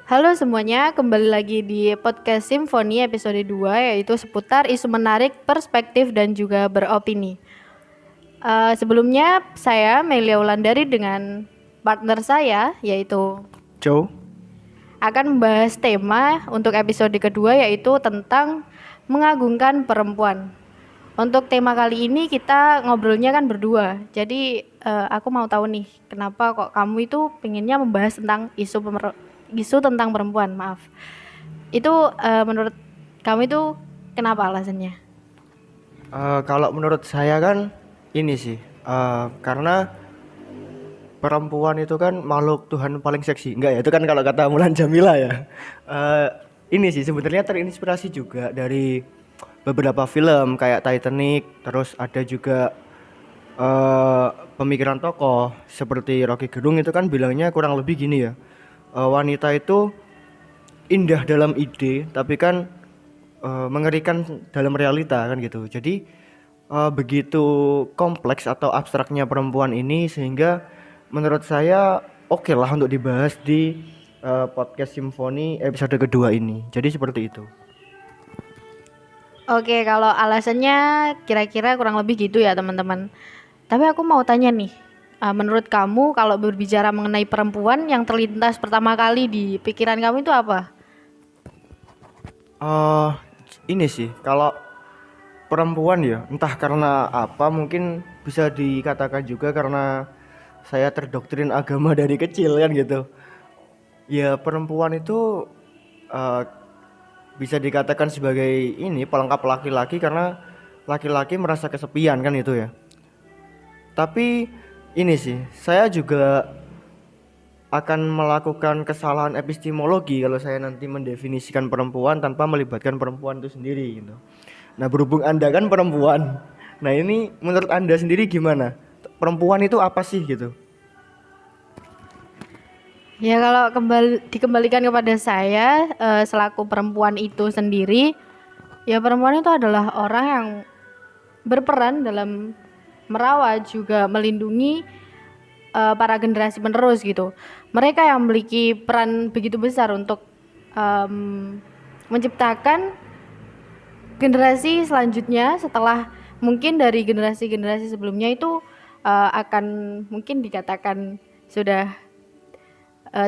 Halo semuanya, kembali lagi di podcast Simfoni episode 2 yaitu seputar isu menarik, perspektif dan juga beropini. Sebelumnya saya Melia Wulandari dengan partner saya yaitu Joe. akan membahas tema untuk episode kedua yaitu tentang mengagungkan perempuan. Untuk tema kali ini kita ngobrolnya kan berdua. Jadi aku mau tahu nih, kenapa kok kamu itu pengennya membahas tentang isu tentang perempuan, maaf. Itu menurut kamu itu kenapa alasannya? Kalau menurut saya kan ini sih, karena perempuan itu kan makhluk Tuhan paling seksi. Enggak ya, itu kan kalau kata Mulan Jamila ya. Eh, ini sih sebenarnya terinspirasi juga dari beberapa film kayak Titanic, terus ada juga eh, pemikiran tokoh seperti Rocky Gerung itu kan bilangnya kurang lebih gini ya. Wanita itu indah dalam ide, tapi kan mengerikan dalam realita kan gitu. Jadi begitu kompleks atau abstraknya perempuan ini sehingga menurut saya oke lah untuk dibahas di podcast Simfoni episode kedua ini. Jadi seperti itu. Oke, kalau alasannya kira-kira kurang lebih gitu ya teman-teman. Tapi aku mau tanya nih, menurut kamu kalau berbicara mengenai perempuan yang terlintas pertama kali di pikiran kamu itu apa? eh ini sih kalau perempuan ya entah karena apa mungkin bisa dikatakan juga karena saya terdoktrin agama dari kecil kan gitu. Ya perempuan itu eh, bisa dikatakan sebagai ini pelengkap laki-laki karena laki-laki merasa kesepian kan itu ya. Tapi ini sih, saya juga akan melakukan kesalahan epistemologi kalau saya nanti mendefinisikan perempuan tanpa melibatkan perempuan itu sendiri gitu. Nah, berhubung Anda kan perempuan. Nah, ini menurut Anda sendiri gimana? Perempuan itu apa sih gitu? Ya kalau dikembalikan kepada saya selaku perempuan itu sendiri, ya perempuan itu adalah orang yang berperan dalam merawat juga melindungi para generasi penerus gitu. Mereka yang memiliki peran begitu besar untuk menciptakan generasi selanjutnya setelah mungkin dari generasi-generasi sebelumnya itu akan mungkin dikatakan sudah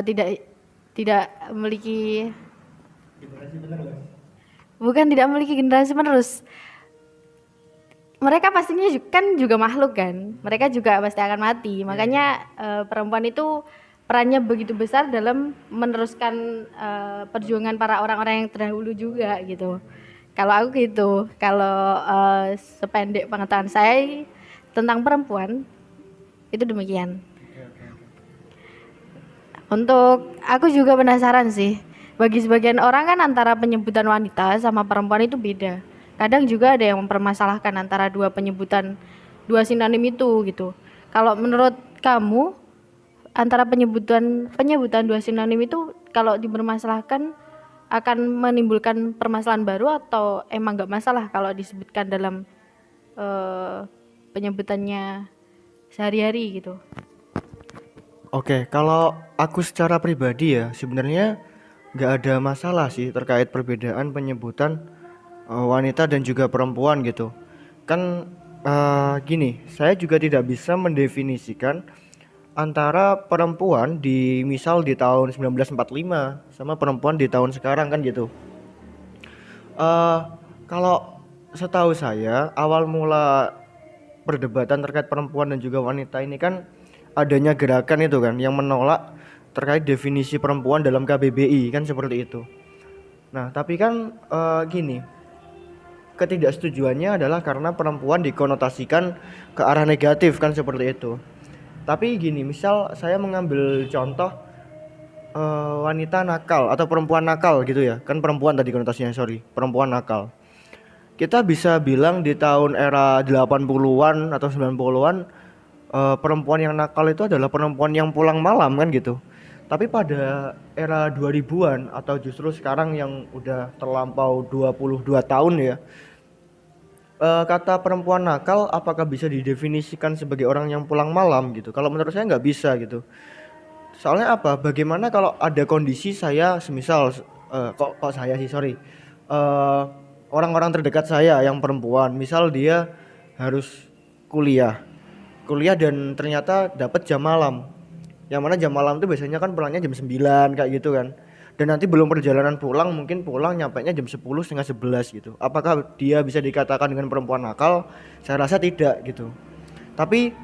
tidak tidak memiliki, bukan tidak memiliki generasi penerus. Mereka pastinya kan juga makhluk kan, mereka juga pasti akan mati. Makanya perempuan itu perannya begitu besar dalam meneruskan perjuangan para orang-orang yang terdahulu juga gitu. Kalau aku gitu, kalau sependek pengetahuan saya tentang perempuan itu demikian. Untuk aku juga penasaran sih, bagi sebagian orang kan antara penyebutan wanita sama perempuan itu beda. Kadang juga ada yang mempermasalahkan antara dua penyebutan, dua sinonim itu gitu. Kalau menurut kamu antara penyebutan penyebutan dua sinonim itu kalau dipermasalahkan akan menimbulkan permasalahan baru atau emang nggak masalah kalau disebutkan dalam eh, penyebutannya sehari-hari gitu? Oke, kalau aku secara pribadi ya sebenarnya nggak ada masalah sih terkait perbedaan penyebutan wanita dan juga perempuan gitu. Kan gini, saya juga tidak bisa mendefinisikan antara perempuan di misal di tahun 1945 sama perempuan di tahun sekarang kan gitu. eh Kalau setahu saya awal mula perdebatan terkait perempuan dan juga wanita ini kan adanya gerakan itu kan yang menolak terkait definisi perempuan dalam KBBI kan seperti itu. Nah, tapi kan gini, ketidaksetujuannya adalah karena perempuan dikonotasikan ke arah negatif kan seperti itu. Tapi gini, misal saya mengambil contoh wanita nakal atau perempuan nakal gitu ya. Kan perempuan tadi konotasinya, sorry, perempuan nakal. Kita bisa bilang di tahun era 80-an atau 90-an perempuan yang nakal itu adalah perempuan yang pulang malam kan gitu. Tapi pada era 2000-an atau justru sekarang yang udah terlampau 22 tahun ya, kata perempuan nakal apakah bisa didefinisikan sebagai orang yang pulang malam gitu? Kalau menurut saya nggak bisa gitu. Soalnya apa? Bagaimana kalau ada kondisi saya semisal kok saya sih sorry. Eh, Orang-orang terdekat saya yang perempuan, misal dia harus kuliah. Kuliah dan ternyata dapat jam malam. Yang mana jam malam itu biasanya kan pulangnya jam 9 kayak gitu kan. Dan nanti belum perjalanan pulang, mungkin pulang nyampainya jam 10 setengah 11 gitu. Apakah dia bisa dikatakan dengan perempuan nakal? Saya rasa tidak gitu. Tapi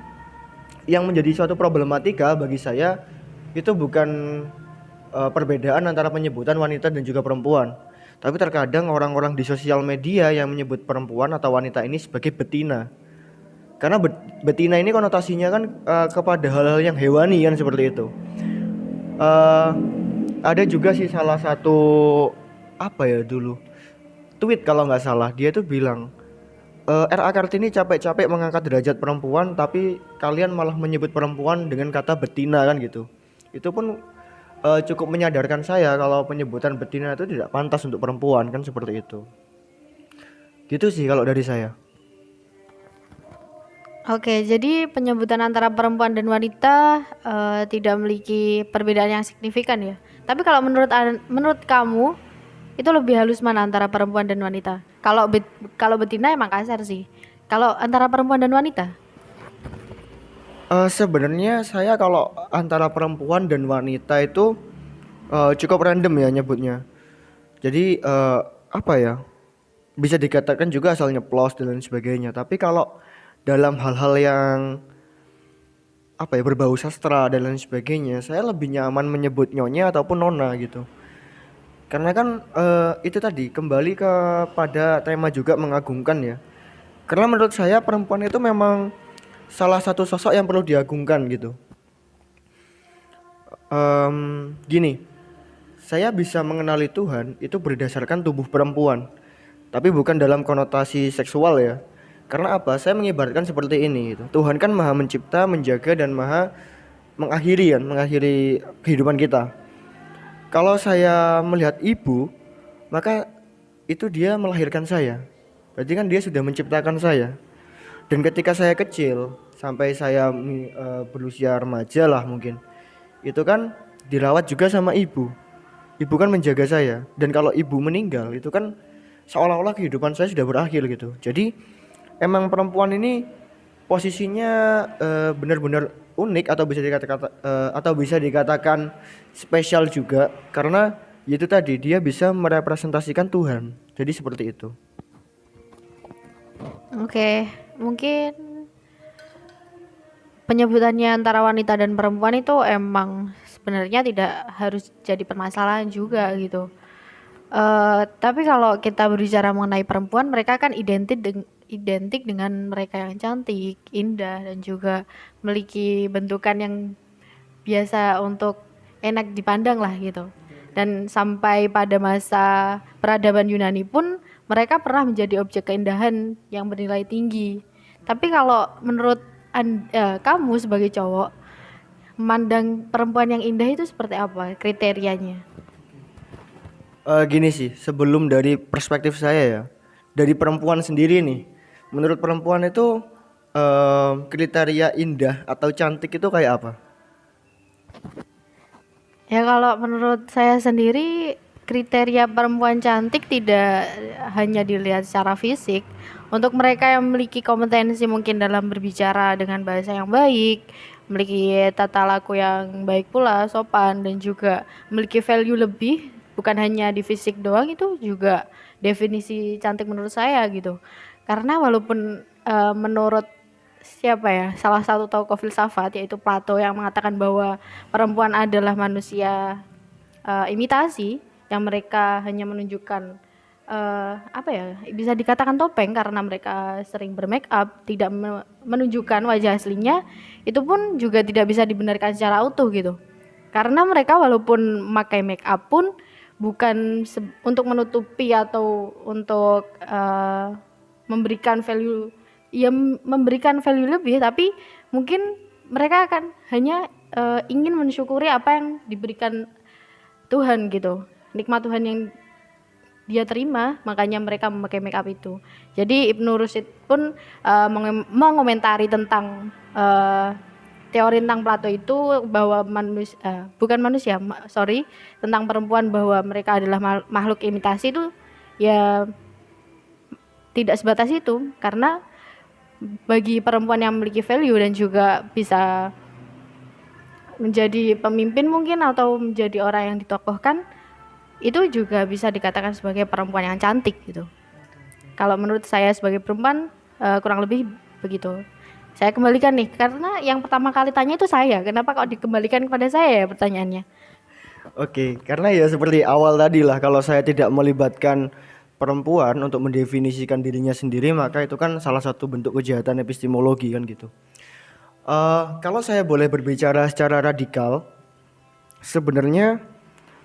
yang menjadi suatu problematika bagi saya itu bukan perbedaan antara penyebutan wanita dan juga perempuan. Tapi terkadang orang-orang di sosial media yang menyebut perempuan atau wanita ini sebagai betina. Karena betina ini konotasinya kan kepada hal-hal yang hewani kan seperti itu. Eh, ada juga sih salah satu apa ya dulu tweet kalau nggak salah dia tuh bilang RA Kartini capek-capek mengangkat derajat perempuan tapi kalian malah menyebut perempuan dengan kata betina kan gitu. Itu pun cukup menyadarkan saya kalau penyebutan betina itu tidak pantas untuk perempuan kan seperti itu. Gitu sih kalau dari saya. Oke, jadi penyebutan antara perempuan dan wanita tidak memiliki perbedaan yang signifikan ya. Tapi kalau menurut kamu itu lebih halus mana antara perempuan dan wanita? Kalau betina emang kasar sih. Kalau antara perempuan dan wanita? Sebenarnya saya kalau antara perempuan dan wanita itu cukup random ya nyebutnya. Jadi apa ya? Bisa dikatakan juga asal nyeplos dan lain sebagainya. Tapi kalau dalam hal-hal yang apa ya berbau sastra dan lain sebagainya, saya lebih nyaman menyebut nyonya ataupun nona gitu. Karena kan itu tadi kembali kepada tema juga mengagungkan ya. Karena menurut saya perempuan itu memang salah satu sosok yang perlu diagungkan gitu. Gini, saya bisa mengenali Tuhan itu berdasarkan tubuh perempuan, tapi bukan dalam konotasi seksual ya. Karena apa? Saya mengibaratkan seperti ini gitu. Tuhan kan maha mencipta, menjaga dan maha mengakhiri kehidupan kita. Kalau saya melihat ibu, maka itu dia melahirkan saya. Berarti kan dia sudah menciptakan saya. Dan ketika saya kecil sampai saya berusia remaja lah mungkin, itu kan dirawat juga sama ibu. Ibu kan menjaga saya. Dan kalau ibu meninggal itu kan seolah-olah kehidupan saya sudah berakhir gitu. Jadi emang perempuan ini posisinya benar-benar unik atau bisa dikatakan spesial juga karena itu tadi dia bisa merepresentasikan Tuhan. Jadi seperti itu. Oke, mungkin penyebutannya antara wanita dan perempuan itu emang sebenarnya tidak harus jadi permasalahan juga gitu. Tapi kalau kita berbicara mengenai perempuan, mereka kan identik dengan mereka yang cantik, indah, dan juga memiliki bentukan yang biasa untuk enak dipandang lah gitu. Dan sampai pada masa peradaban Yunani pun mereka pernah menjadi objek keindahan yang bernilai tinggi. Tapi kalau menurut kamu sebagai cowok, memandang perempuan yang indah itu seperti apa kriterianya? Gini sih, sebelum dari perspektif saya ya, dari perempuan sendiri nih, menurut perempuan itu kriteria indah atau cantik itu kayak apa? Ya kalau menurut saya sendiri kriteria perempuan cantik tidak hanya dilihat secara fisik. Untuk mereka yang memiliki kompetensi mungkin dalam berbicara dengan bahasa yang baik, memiliki tata laku yang baik pula, sopan dan juga memiliki value lebih, bukan hanya di fisik doang, itu juga definisi cantik menurut saya gitu. Karena walaupun menurut siapa ya, salah satu tokoh filsafat yaitu Plato yang mengatakan bahwa perempuan adalah manusia imitasi yang mereka hanya menunjukkan apa ya, bisa dikatakan topeng karena mereka sering bermake up, tidak menunjukkan wajah aslinya. Itu pun juga tidak bisa dibenarkan secara utuh gitu. Karena mereka walaupun memakai make up pun bukan untuk menutupi atau untuk memberikan value, ya memberikan value lebih, tapi mungkin mereka akan hanya ingin mensyukuri apa yang diberikan Tuhan gitu, nikmat Tuhan yang dia terima, makanya mereka memakai make up itu. Jadi Ibnu Rushd pun mengomentari tentang teori tentang Plato itu bahwa bukan manusia, tentang perempuan bahwa mereka adalah makhluk imitasi itu ya tidak sebatas itu, karena bagi perempuan yang memiliki value dan juga bisa menjadi pemimpin mungkin atau menjadi orang yang ditokohkan, itu juga bisa dikatakan sebagai perempuan yang cantik gitu. Kalau menurut saya sebagai perempuan kurang lebih begitu. Saya kembalikan nih, karena yang pertama kali tanya itu saya. Kenapa kok dikembalikan kepada saya ya pertanyaannya? Oke, karena ya seperti awal tadi lah, kalau saya tidak melibatkan perempuan untuk mendefinisikan dirinya sendiri, maka itu kan salah satu bentuk kejahatan epistemologi kan gitu. Kalau saya boleh berbicara secara radikal, sebenarnya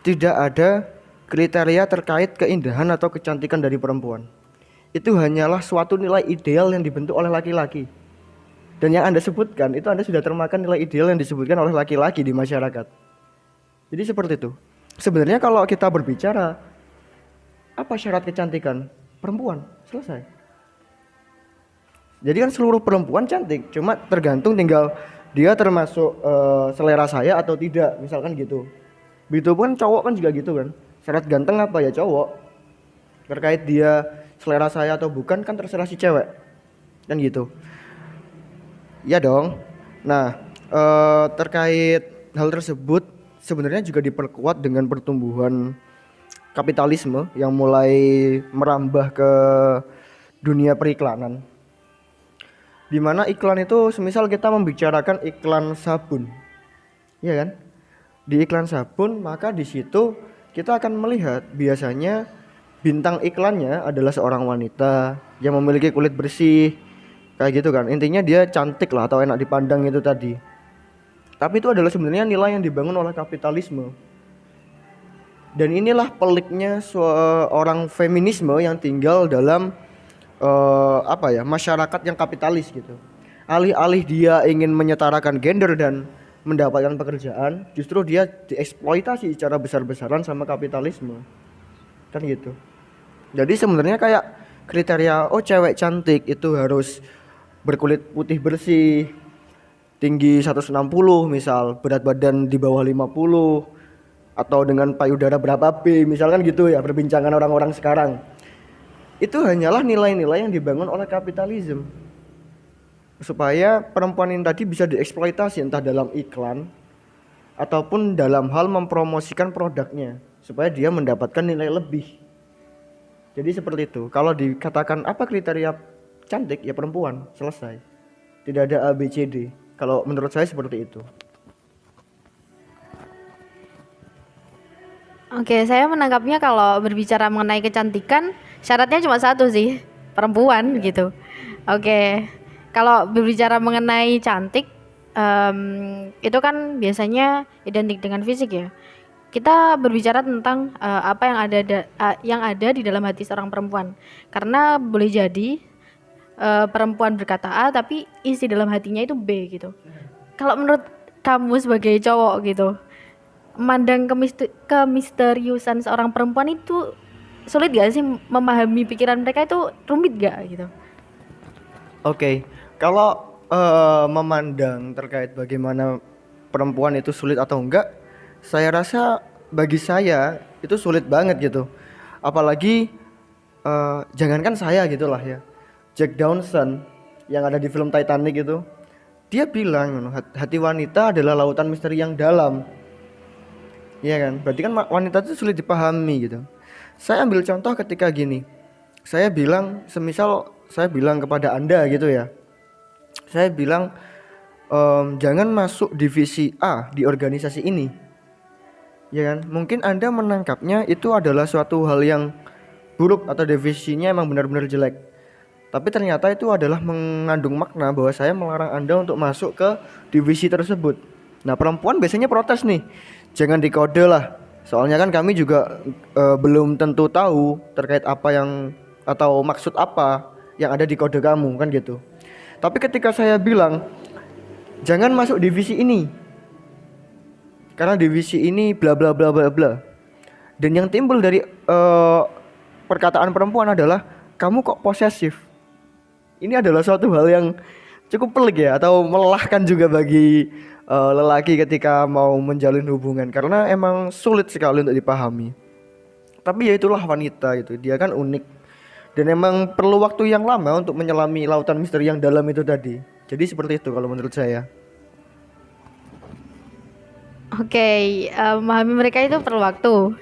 tidak ada kriteria terkait keindahan atau kecantikan dari perempuan. Itu hanyalah suatu nilai ideal yang dibentuk oleh laki-laki. Dan yang Anda sebutkan itu Anda sudah termakan nilai ideal yang disebutkan oleh laki-laki di masyarakat. Jadi seperti itu. Sebenarnya kalau kita berbicara apa syarat kecantikan perempuan, selesai. Jadi kan seluruh perempuan cantik, cuma tergantung tinggal dia termasuk selera saya atau tidak, misalkan gitu. Begitu pun cowok kan juga gitu kan. Syarat ganteng apa ya cowok. Terkait dia selera saya atau bukan kan terserah si cewek. Kan gitu. Ya dong. Nah, terkait hal tersebut sebenarnya juga diperkuat dengan pertumbuhan kapitalisme yang mulai merambah ke dunia periklanan. Di mana iklan itu semisal kita membicarakan iklan sabun. Iya kan? Di iklan sabun, maka di situ kita akan melihat biasanya bintang iklannya adalah seorang wanita yang memiliki kulit bersih. Kayak gitu kan, intinya dia cantik lah atau enak dipandang itu tadi. Tapi itu adalah sebenarnya nilai yang dibangun oleh kapitalisme. Dan inilah peliknya seorang feminisme yang tinggal dalam masyarakat yang kapitalis gitu. Alih-alih dia ingin menyetarakan gender dan mendapatkan pekerjaan, justru dia dieksploitasi secara besar-besaran sama kapitalisme. Kan gitu. Jadi sebenarnya kayak kriteria cewek cantik itu harus berkulit putih bersih, tinggi 160 misal, berat badan di bawah 50, atau dengan payudara berapa B, misalkan gitu ya perbincangan orang-orang sekarang. Itu hanyalah nilai-nilai yang dibangun oleh kapitalisme supaya perempuan ini tadi bisa dieksploitasi entah dalam iklan ataupun dalam hal mempromosikan produknya supaya dia mendapatkan nilai lebih. Jadi seperti itu. Kalau dikatakan apa kriteria cantik ya perempuan, selesai. Tidak ada A, B, C, D. Kalau menurut saya seperti itu. Oke, saya menangkapnya kalau berbicara mengenai kecantikan, syaratnya cuma satu sih, perempuan gitu. Oke, kalau berbicara mengenai cantik, itu kan biasanya identik dengan fisik ya. Kita berbicara tentang apa yang ada di dalam hati seorang perempuan. Karena boleh jadi perempuan berkata A tapi isi dalam hatinya itu B gitu. Kalau menurut kamu sebagai cowok gitu, memandang kemisteriusan seorang perempuan itu sulit gak sih memahami pikiran mereka, itu rumit gak gitu? Oke, kalau memandang terkait bagaimana perempuan itu sulit atau enggak, saya rasa bagi saya itu sulit banget gitu. Apalagi jangankan saya gitulah ya, Jack Dawson yang ada di film Titanic itu, dia bilang hati wanita adalah lautan misteri yang dalam. Iya kan, berarti kan wanita itu sulit dipahami gitu. Saya ambil contoh ketika gini, semisal saya bilang kepada Anda gitu ya, saya bilang jangan masuk divisi A di organisasi ini, ya kan? Mungkin Anda menangkapnya itu adalah suatu hal yang buruk atau divisinya emang benar-benar jelek. Tapi ternyata itu adalah mengandung makna bahwa saya melarang Anda untuk masuk ke divisi tersebut. Nah, perempuan biasanya protes nih, jangan dikode lah. Soalnya kan kami juga belum tentu tahu terkait apa yang atau maksud apa yang ada di kode kamu, kan gitu. Tapi ketika saya bilang jangan masuk divisi ini karena divisi ini bla bla bla bla bla, dan yang timbul dari perkataan perempuan adalah kamu kok posesif. Ini adalah suatu hal yang cukup pelik ya, atau melelahkan juga bagi lelaki ketika mau menjalin hubungan, karena emang sulit sekali untuk dipahami. Tapi ya itulah wanita itu, dia kan unik dan emang perlu waktu yang lama untuk menyelami lautan misteri yang dalam itu tadi. Jadi seperti itu kalau menurut saya. Oke, memahami mereka itu perlu waktu.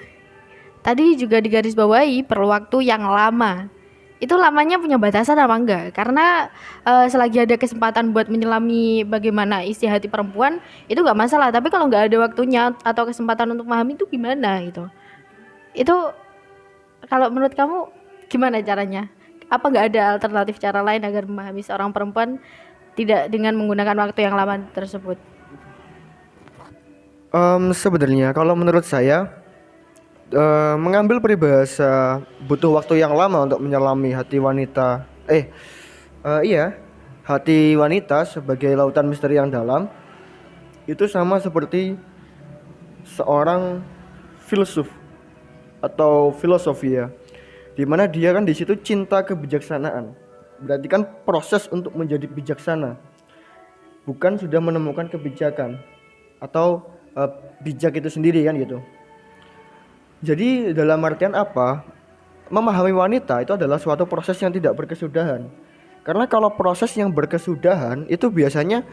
Tadi juga digarisbawahi perlu waktu yang lama. Itu lamanya punya batasan apa enggak? Karena selagi ada kesempatan buat menyelami bagaimana isi hati perempuan itu enggak masalah. Tapi kalau enggak ada waktunya atau kesempatan untuk memahami itu gimana gitu? Itu kalau menurut kamu gimana caranya? Apa enggak ada alternatif cara lain agar memahami seorang perempuan tidak dengan menggunakan waktu yang lama tersebut? Sebenarnya kalau menurut saya, mengambil peribahasa butuh waktu yang lama untuk menyelami hati wanita. Iya, hati wanita sebagai lautan misteri yang dalam itu sama seperti seorang filsuf atau filosofi ya, dimana dia kan di situ cinta kebijaksanaan. Berarti kan proses untuk menjadi bijaksana, bukan sudah menemukan kebijakan atau bijak itu sendiri kan gitu. Jadi dalam artian apa? Memahami wanita itu adalah suatu proses yang tidak berkesudahan. Karena kalau proses yang berkesudahan itu biasanya,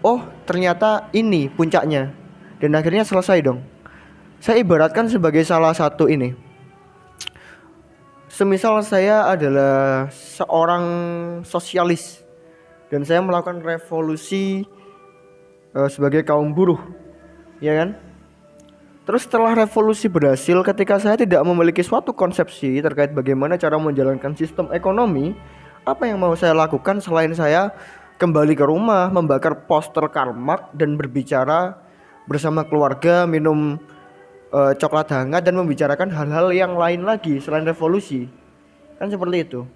oh ternyata ini puncaknya, dan akhirnya selesai dong. Saya ibaratkan sebagai salah satu ini. Semisal saya adalah seorang sosialis dan saya melakukan revolusi sebagai kaum buruh, ya kan? Terus setelah revolusi berhasil, ketika saya tidak memiliki suatu konsepsi terkait bagaimana cara menjalankan sistem ekonomi, apa yang mau saya lakukan selain saya kembali ke rumah, membakar poster Karl Marx dan berbicara bersama keluarga, minum coklat hangat dan membicarakan hal-hal yang lain lagi selain revolusi. Kan seperti itu.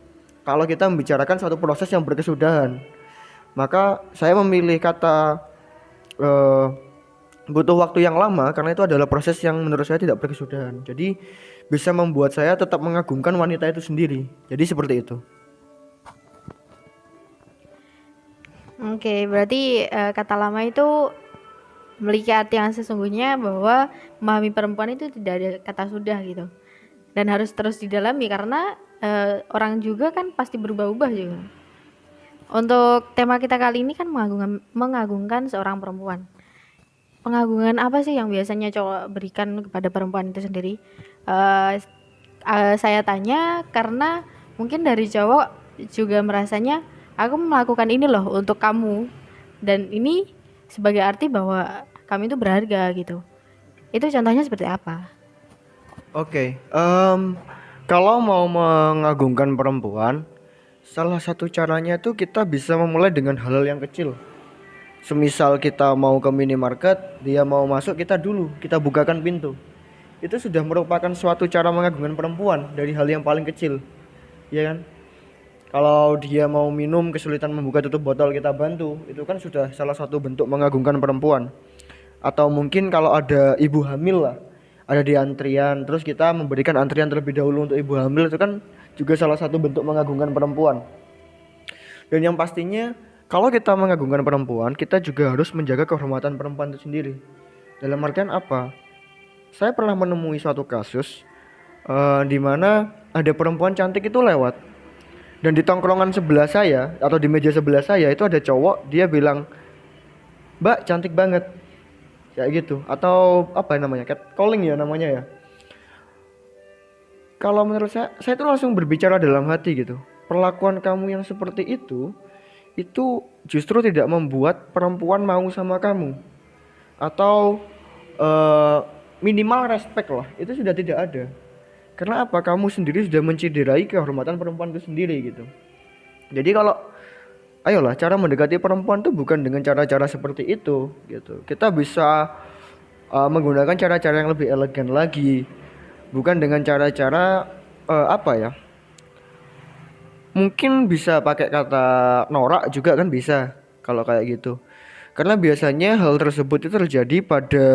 Kalau kita membicarakan suatu proses yang berkesudahan, maka saya memilih kata butuh waktu yang lama karena itu adalah proses yang menurut saya tidak berkesudahan. Jadi bisa membuat saya tetap mengagumkan wanita itu sendiri. Jadi seperti itu. Oke, berarti kata lama itu memiliki arti yang sesungguhnya bahwa memahami perempuan itu tidak ada kata sudah gitu. Dan harus terus didalami karena orang juga kan pasti berubah-ubah juga. Untuk tema kita kali ini kan mengagungkan seorang perempuan. Pengagungan apa sih yang biasanya cowok berikan kepada perempuan itu sendiri? Saya tanya karena mungkin dari cowok juga merasanya aku melakukan ini loh untuk kamu, dan ini sebagai arti bahwa kami itu berharga gitu. Itu contohnya seperti apa? Oke, kalau mau mengagungkan perempuan, salah satu caranya tuh kita bisa memulai dengan hal-hal yang kecil. Semisal kita mau ke minimarket, dia mau masuk, kita bukakan pintu. Itu sudah merupakan suatu cara mengagungkan perempuan dari hal yang paling kecil, ya kan? Kalau dia mau minum kesulitan membuka tutup botol, kita bantu. Itu kan sudah salah satu bentuk mengagungkan perempuan. Atau mungkin kalau ada ibu hamil lah, ada di antrian, terus kita memberikan antrian terlebih dahulu untuk ibu hamil, itu kan juga salah satu bentuk mengagungkan perempuan. Dan yang pastinya kalau kita mengagungkan perempuan, kita juga harus menjaga kehormatan perempuan itu sendiri. Dalam artian apa? Saya pernah menemui suatu kasus di mana ada perempuan cantik itu lewat, dan di tongkrongan sebelah saya atau di meja sebelah saya itu ada cowok, dia bilang, "Mbak cantik banget," kayak gitu. Atau apa namanya, catcalling ya namanya ya. Kalau menurut saya itu langsung berbicara dalam hati gitu. Perlakuan kamu yang seperti itu justru tidak membuat perempuan mau sama kamu, atau minimal respect lah, itu sudah tidak ada. Karena apa? Kamu sendiri sudah menciderai kehormatan perempuan itu sendiri gitu. Jadi kalau ayolah, cara mendekati perempuan tuh bukan dengan cara-cara seperti itu gitu. Kita bisa menggunakan cara-cara yang lebih elegan lagi, bukan dengan cara-cara apa ya? Mungkin bisa pakai kata norak juga kan bisa kalau kayak gitu. Karena biasanya hal tersebut itu terjadi pada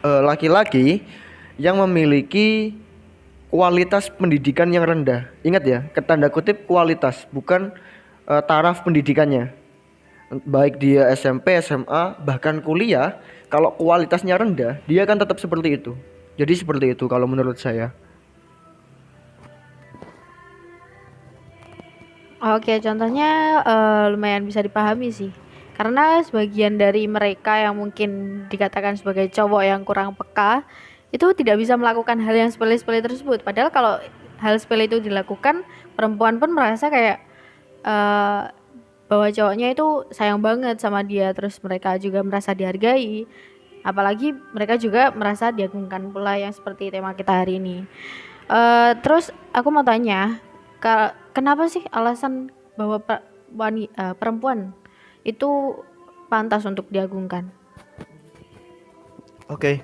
laki-laki yang memiliki kualitas pendidikan yang rendah. Ingat ya, tanda kutip kualitas, bukan taraf pendidikannya. Baik dia SMP, SMA, bahkan kuliah, kalau kualitasnya rendah, dia akan tetap seperti itu. Jadi seperti itu kalau menurut saya. Oke, contohnya lumayan bisa dipahami sih. Karena sebagian dari mereka yang mungkin dikatakan sebagai cowok yang kurang peka, itu tidak bisa melakukan hal yang sepele-sepele tersebut. Padahal kalau hal sepele itu dilakukan, perempuan pun merasa kayak eh, bahwa cowoknya itu sayang banget sama dia, terus mereka juga merasa dihargai. Apalagi mereka juga merasa diagungkan pula, yang seperti tema kita hari ini. Terus aku mau tanya, kenapa sih alasan bahwa perempuan itu pantas untuk diagungkan? Oke,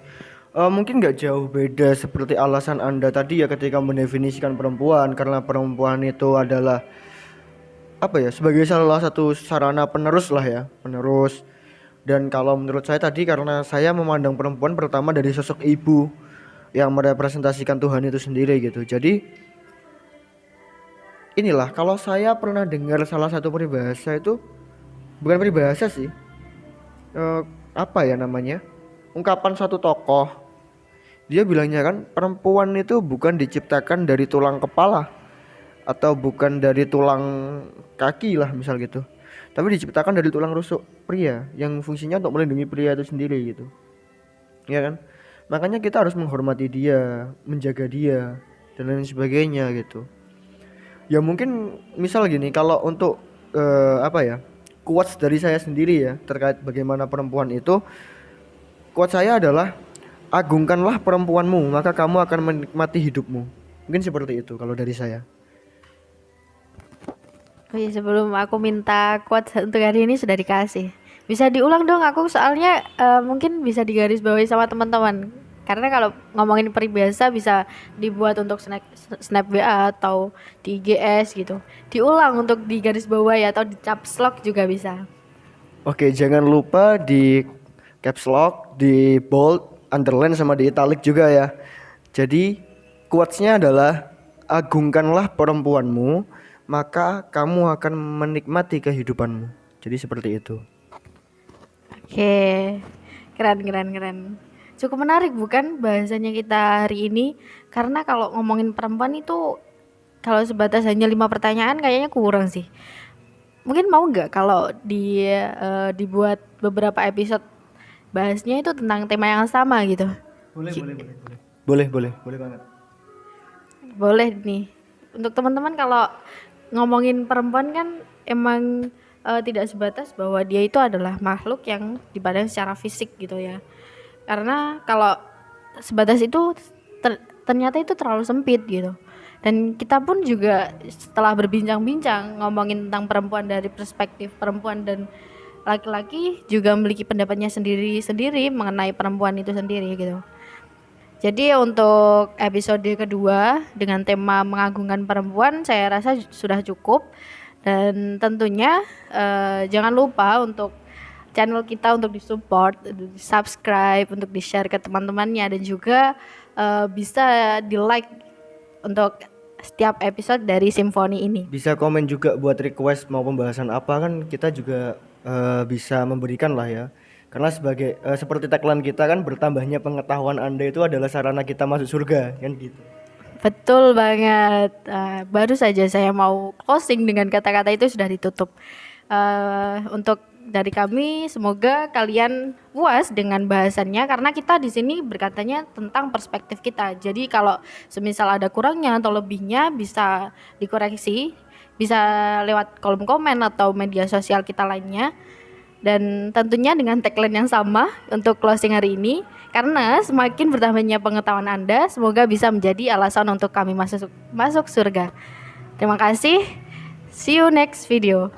mungkin nggak jauh beda seperti alasan Anda tadi ya ketika mendefinisikan perempuan, karena perempuan itu adalah apa ya, sebagai salah satu sarana penerus lah ya, penerus. Dan kalau menurut saya tadi, karena saya memandang perempuan pertama dari sosok ibu yang merepresentasikan Tuhan itu sendiri gitu. Jadi inilah, kalau saya pernah dengar salah satu peribahasa itu, bukan peribahasa sih, eh, apa ya namanya, ungkapan satu tokoh. Dia bilangnya kan, perempuan itu bukan diciptakan dari tulang kepala atau bukan dari tulang kaki lah misal gitu, tapi diciptakan dari tulang rusuk pria yang fungsinya untuk melindungi pria itu sendiri gitu, ya kan. Makanya kita harus menghormati dia, menjaga dia, dan lain sebagainya gitu. Ya mungkin misal gini, kalau untuk apa ya, quotes dari saya sendiri ya terkait bagaimana perempuan itu, quote saya adalah, agungkanlah perempuanmu maka kamu akan menikmati hidupmu. Mungkin seperti itu kalau dari saya. Oh iya, sebelum aku minta quotes untuk hari ini sudah dikasih. Bisa diulang dong, aku soalnya mungkin bisa digarisbawahi sama teman-teman. Karena kalau ngomongin peribahasa bisa dibuat untuk snap WA atau di IGS gitu. Diulang untuk digarisbawahi atau di caps lock juga bisa. Oke, jangan lupa di caps lock, di bold, underline sama di italic juga ya. Jadi quotes-nya adalah, agungkanlah perempuanmu maka kamu akan menikmati kehidupanmu. Jadi seperti itu. Oke, keren. Cukup menarik bukan bahasanya kita hari ini? Karena kalau ngomongin perempuan itu, kalau sebatas hanya 5 pertanyaan kayaknya kurang sih. Mungkin mau nggak kalau dibuat beberapa episode bahasnya itu tentang tema yang sama gitu? Boleh banget. Boleh nih. Untuk teman-teman, kalau ngomongin perempuan kan emang tidak sebatas bahwa dia itu adalah makhluk yang dipandang secara fisik gitu ya. Karena kalau sebatas itu ternyata itu terlalu sempit gitu. Dan kita pun juga setelah berbincang-bincang ngomongin tentang perempuan dari perspektif perempuan dan laki-laki, juga memiliki pendapatnya sendiri-sendiri mengenai perempuan itu sendiri gitu. Jadi untuk episode kedua dengan tema mengagungkan perempuan saya rasa sudah cukup. Dan tentunya jangan lupa untuk channel kita untuk disupport, di subscribe, untuk di share ke teman-temannya, dan juga bisa di like untuk setiap episode dari Simfoni ini. Bisa komen juga buat request mau pembahasan apa, kan kita juga bisa memberikan lah ya. Karena sebagai seperti tagline kita kan, bertambahnya pengetahuan Anda itu adalah sarana kita masuk surga, kan gitu. Betul banget. Baru saja saya mau closing dengan kata-kata itu sudah ditutup. Untuk dari kami, semoga kalian puas dengan bahasannya, karena kita di sini berkatanya tentang perspektif kita. Jadi kalau semisal ada kurangnya atau lebihnya bisa dikoreksi, bisa lewat kolom komen atau media sosial kita lainnya. Dan tentunya dengan tagline yang sama untuk closing hari ini, karena semakin bertambahnya pengetahuan Anda, semoga bisa menjadi alasan untuk kami masuk surga. Terima kasih. See you next video.